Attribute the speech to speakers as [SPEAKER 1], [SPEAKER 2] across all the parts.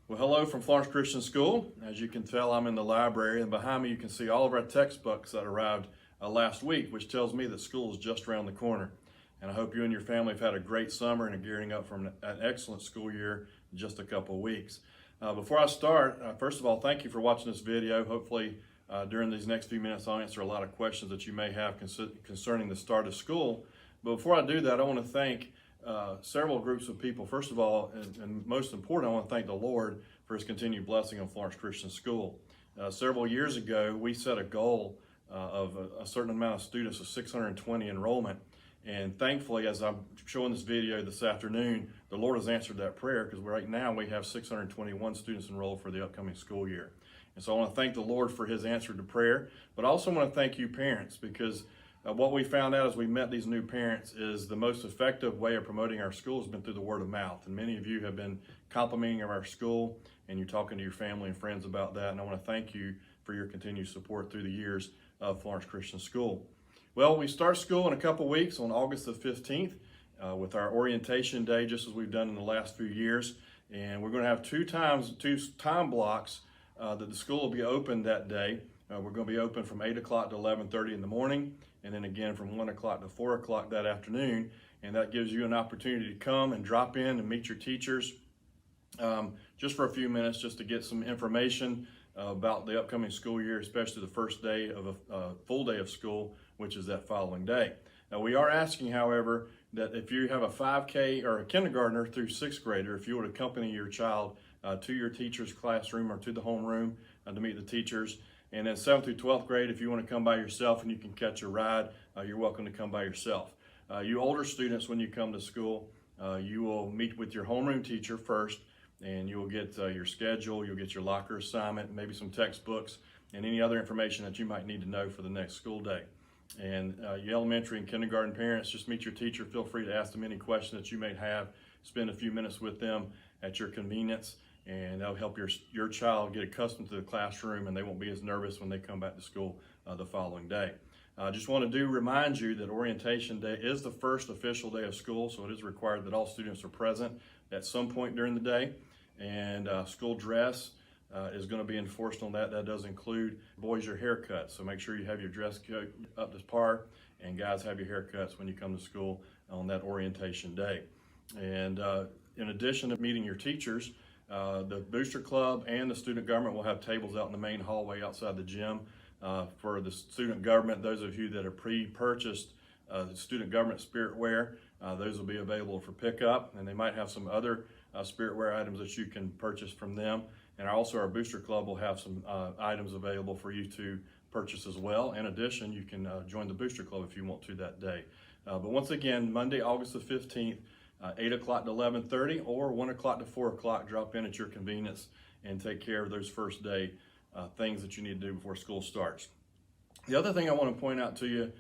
[SPEAKER 1] Well, hello from Florence Christian School. As you can tell, I'm in the library, and behind me you can see all of our textbooks that arrived last week, which tells me that school is just around the corner. And I hope you and your family have had a great summer and are gearing up for an excellent school year in just a couple of weeks. Before I start, first of all, thank you for watching this video. Hopefully, during these next few minutes, I'll answer a lot of questions that you may have concerning the start of school. But before I do that, I want to thank several groups of people. First of all, and most important, I want to thank the Lord for His continued blessing on Florence Christian School. Several years ago, we set a goal of a certain amount of students of 620 enrollment. And thankfully, as I'm showing this video this afternoon, the Lord has answered that prayer, because right now we have 621 students enrolled for the upcoming school year. And so I want to thank the Lord for His answer to prayer, but I also want to thank you parents, because what we found out as we met these new parents is the most effective way of promoting our school has been through the word of mouth. And many of you have been complimenting our school, and you're talking to your family and friends about that. And I want to thank you for your continued support through the years of Florence Christian School. Well, we start school in a couple weeks on August the 15th with our orientation day, just as we've done in the last few years. And we're going to have two time blocks that the school will be open that day. We're going to be open from 8 o'clock to 11:30 in the morning, and then again from 1 o'clock to 4 o'clock that afternoon. And that gives you an opportunity to come and drop in and meet your teachers just for a few minutes, just to get some information about the upcoming school year, especially the first day of a full day of school, which is that following day. Now, we are asking, however, that if you have a 5K or a kindergartner through sixth grader, if you would accompany your child to your teacher's classroom or to the homeroom to meet the teachers. And then 7th through 12th grade, if you want to come by yourself and you can catch a ride, you're welcome to come by yourself. You older students, when you come to school, you will meet with your homeroom teacher first, and you will get your schedule, you'll get your locker assignment, maybe some textbooks, and any other information that you might need to know for the next school day. And you elementary and kindergarten parents, just meet your teacher. Feel free to ask them any question that you may have. Spend a few minutes with them at your convenience, and that'll help your child get accustomed to the classroom, and they won't be as nervous when they come back to school the following day. I just want to remind you that orientation day is the first official day of school, so it is required that all students are present at some point during the day. And school dress is going to be enforced on that. That does include boys your haircuts, so make sure you have your dress code up to par, and guys have your haircuts when you come to school on that orientation day. And in addition to meeting your teachers, the Booster Club and the student government will have tables out in the main hallway outside the gym. For the student government, those of you that are pre-purchased the student government spirit wear, those will be available for pickup, and they might have some other spirit wear items that you can purchase from them. And also our Booster Club will have some items available for you to purchase as well. In addition, you can join the Booster Club if you want to that day. But once again, Monday, August the 15th, 8 o'clock to 11:30 or 1 o'clock to 4 o'clock, drop in at your convenience and take care of those first day things that you need to do before school starts. The other thing I want to point out to you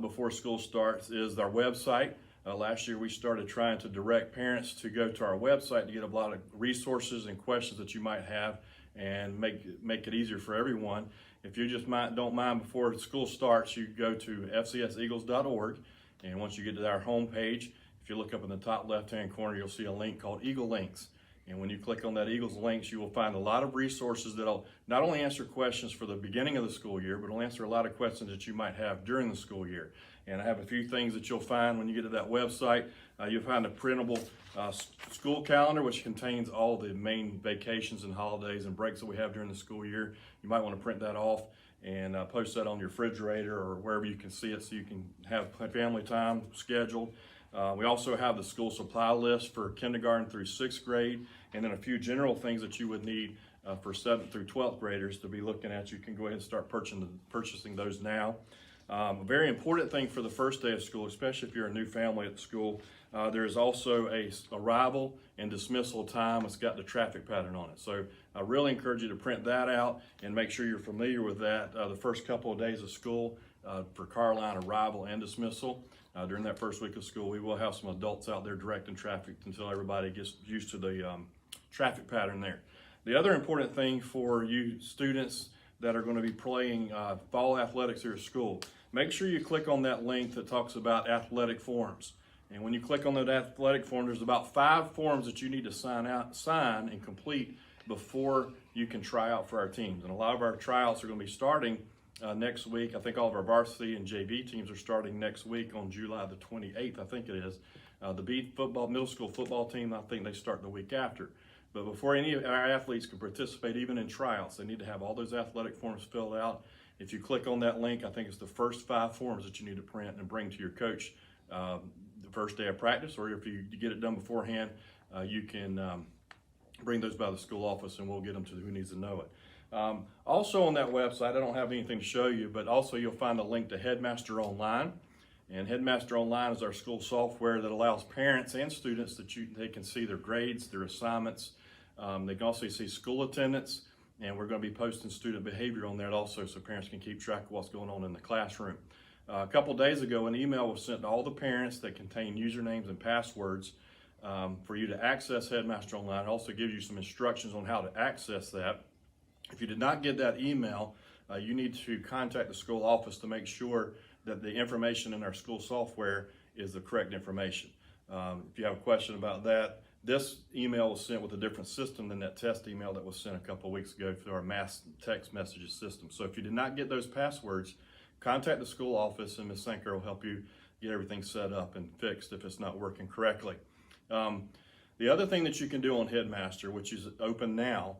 [SPEAKER 1] before school starts is our website. Last year we started trying to direct parents to go to our website to get a lot of resources and questions that you might have, and make it easier for everyone. If you just don't mind, before school starts, you go to fcseagles.org, and once you get to our home page, if you look up in the top left-hand corner, you'll see a link called Eagle Links. And when you click on that Eagles Links, you will find a lot of resources that'll not only answer questions for the beginning of the school year, but will answer a lot of questions that you might have during the school year. And I have a few things that you'll find when you get to that website. You'll find a printable school calendar, which contains all the main vacations and holidays and breaks that we have during the school year. You might want to print that off and post that on your refrigerator or wherever you can see it, so you can have family time scheduled. We also have the school supply list for kindergarten through sixth grade, and then a few general things that you would need for 7th through 12th graders to be looking at. You can go ahead and start purchasing those now. A very important thing for the first day of school, especially if you're a new family at the school, there is also a arrival and dismissal time. It's got the traffic pattern on it. So I really encourage you to print that out and make sure you're familiar with that the first couple of days of school for car line arrival and dismissal. During that first week of school, we will have some adults out there directing traffic until everybody gets used to the traffic pattern there. The other important thing for you students that are going to be playing fall athletics here at school, make sure you click on that link that talks about athletic forms. And when you click on that athletic form, there's about 5 forms that you need to sign and complete before you can try out for our teams. And a lot of our tryouts are going to be starting next week. I think all of our varsity and JV teams are starting next week on July the 28th, I think it is. The B middle school football team, I think they start the week after. But before any of our athletes can participate, even in tryouts, they need to have all those athletic forms filled out. If you click on that link, I think it's the first 5 forms that you need to print and bring to your coach the first day of practice, or if you get it done beforehand, you can bring those by the school office and we'll get them to who needs to know it. Also on that website, I don't have anything to show you, but also you'll find a link to Headmaster Online. And Headmaster Online is our school software that allows parents and students they can see their grades, their assignments. They can also see school attendance, and we're going to be posting student behavior on that also so parents can keep track of what's going on in the classroom. A couple days ago, an email was sent to all the parents that contain usernames and passwords for you to access Headmaster Online. It also gives you some instructions on how to access that. If you did not get that email, you need to contact the school office to make sure that the information in our school software is the correct information. If you have a question about that, this email was sent with a different system than that test email that was sent a couple weeks ago through our mass text messages system. So if you did not get those passwords, contact the school office and Ms. Sanker will help you get everything set up and fixed if it's not working correctly. The other thing that you can do on Headmaster, which is open now,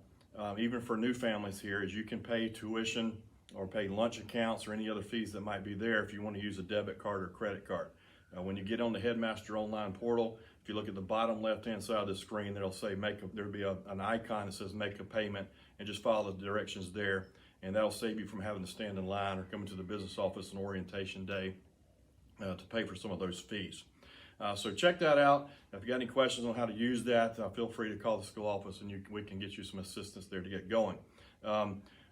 [SPEAKER 1] even for new families here, is you can pay tuition or pay lunch accounts or any other fees that might be there if you want to use a debit card or credit card. When you get on the Headmaster Online portal, if you look at the bottom left-hand side of the screen, there'll be an icon that says make a payment, and just follow the directions there, and that'll save you from having to stand in line or coming to the business office on orientation day to pay for some of those fees. So check that out. If you got any questions on how to use that, feel free to call the school office and we can get you some assistance there to get going.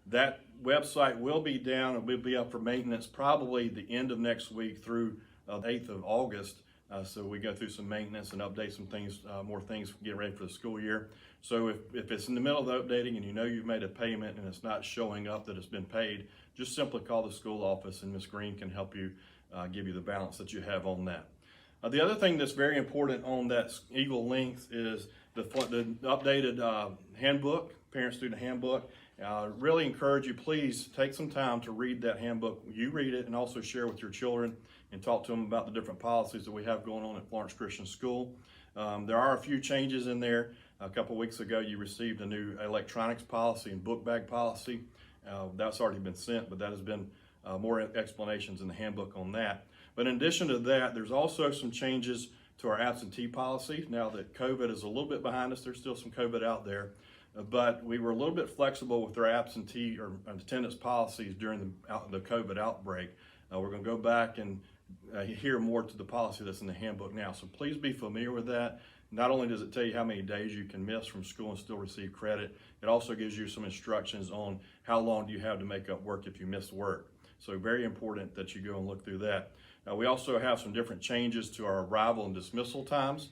[SPEAKER 1] That website will be down and will be up for maintenance probably the end of next week through the 8th of August. So we go through some maintenance and update some things, more things, get ready for the school year. So if it's in the middle of the updating and you know you've made a payment and it's not showing up that it's been paid, just simply call the school office and Ms. Green can help you give you the balance that you have on that. The other thing that's very important on that Eagle link is the updated handbook, parent-student handbook. Really encourage you, please take some time to read that handbook. You read it and also share with your children and talk to them about the different policies that we have going on at Florence Christian School. There are a few changes in there. A couple weeks ago, you received a new electronics policy and book bag policy. That's already been sent, but that has been more explanations in the handbook on that. But in addition to that, there's also some changes to our absentee policy. Now that COVID is a little bit behind us, there's still some COVID out there, but we were a little bit flexible with our absentee or attendance policies during the COVID outbreak. We're going to go back and adhere more to the policy that's in the handbook now. So please be familiar with that. Not only does it tell you how many days you can miss from school and still receive credit, it also gives you some instructions on how long do you have to make up work if you miss work. So very important that you go and look through that. We also have some different changes to our arrival and dismissal times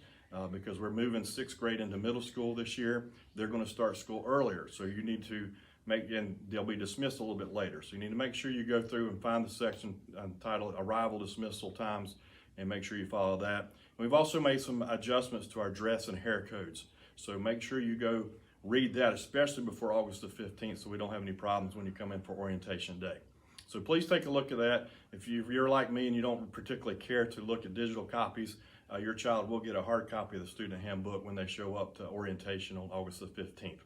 [SPEAKER 1] because we're moving 6th grade into middle school this year. They're going to start school earlier, so you need to and they'll be dismissed a little bit later. So you need to make sure you go through and find the section entitled Arrival Dismissal Times and make sure you follow that. We've also made some adjustments to our dress and hair codes. So make sure you go read that, especially before August the 15th, so we don't have any problems when you come in for orientation day. So please take a look at that. If you're like me and you don't particularly care to look at digital copies, your child will get a hard copy of the student handbook when they show up to orientation on August the 15th.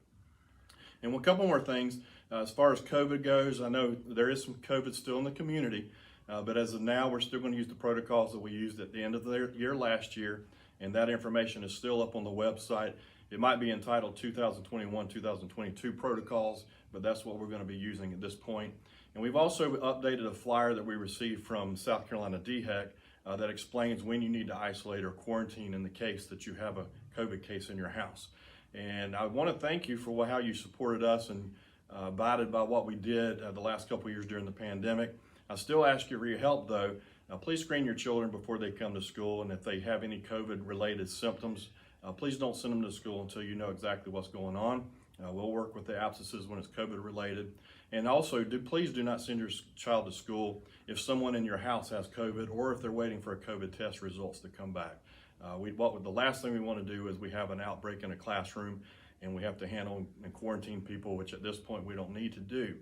[SPEAKER 1] And a couple more things. As far as COVID goes, I know there is some COVID still in the community, but as of now, we're still going to use the protocols that we used at the end of the year last year, and that information is still up on the website. It might be entitled 2021-2022 protocols, but that's what we're going to be using at this point. And we've also updated a flyer that we received from South Carolina DHEC that explains when you need to isolate or quarantine in the case that you have a COVID case in your house. And I want to thank you for how you supported us and abided by what we did the last couple of years during the pandemic. I still ask you for your help though. Please screen your children before they come to school, and if they have any COVID related symptoms, please don't send them to school until you know exactly what's going on. We'll work with the absences when it's COVID related. And also, please do not send your child to school if someone in your house has COVID or if they're waiting for a COVID test results to come back. The last thing we want to do is we have an outbreak in a classroom and we have to handle and quarantine people, which at this point we don't need to do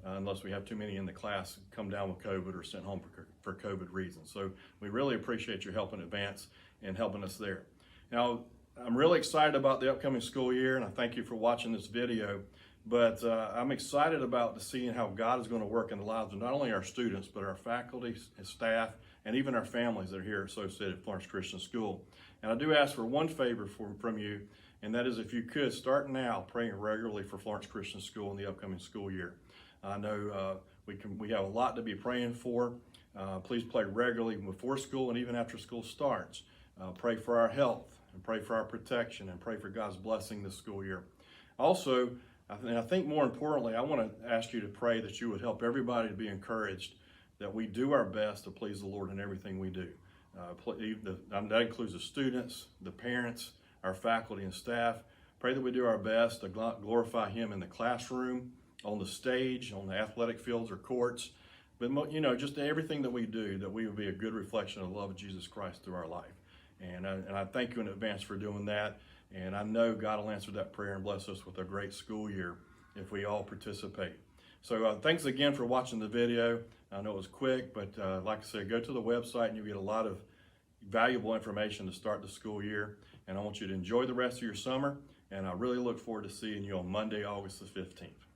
[SPEAKER 1] unless we have too many in the class come down with COVID or sent home for COVID reasons. So we really appreciate your help in advance and helping us there. Now, I'm really excited about the upcoming school year, and I thank you for watching this video. But I'm excited about seeing how God is going to work in the lives of not only our students, but our faculty and staff, and even our families that are here associated at Florence Christian School. And I do ask for one favor from you, and that is if you could start now praying regularly for Florence Christian School in the upcoming school year. I know we have a lot to be praying for. Please pray regularly before school and even after school starts. Pray for our health and pray for our protection and pray for God's blessing this school year. Also, I think more importantly, I want to ask you to pray that you would help everybody to be encouraged that we do our best to please the Lord in everything we do. That includes the students, the parents, our faculty and staff. Pray that we do our best to glorify Him in the classroom, on the stage, on the athletic fields or courts. But just everything that we do, that we would be a good reflection of the love of Jesus Christ through our life. And I thank you in advance for doing that. And I know God will answer that prayer and bless us with a great school year if we all participate. So thanks again for watching the video. I know it was quick, but like I said, go to the website and you'll get a lot of valuable information to start the school year. And I want you to enjoy the rest of your summer. And I really look forward to seeing you on Monday, August the 15th.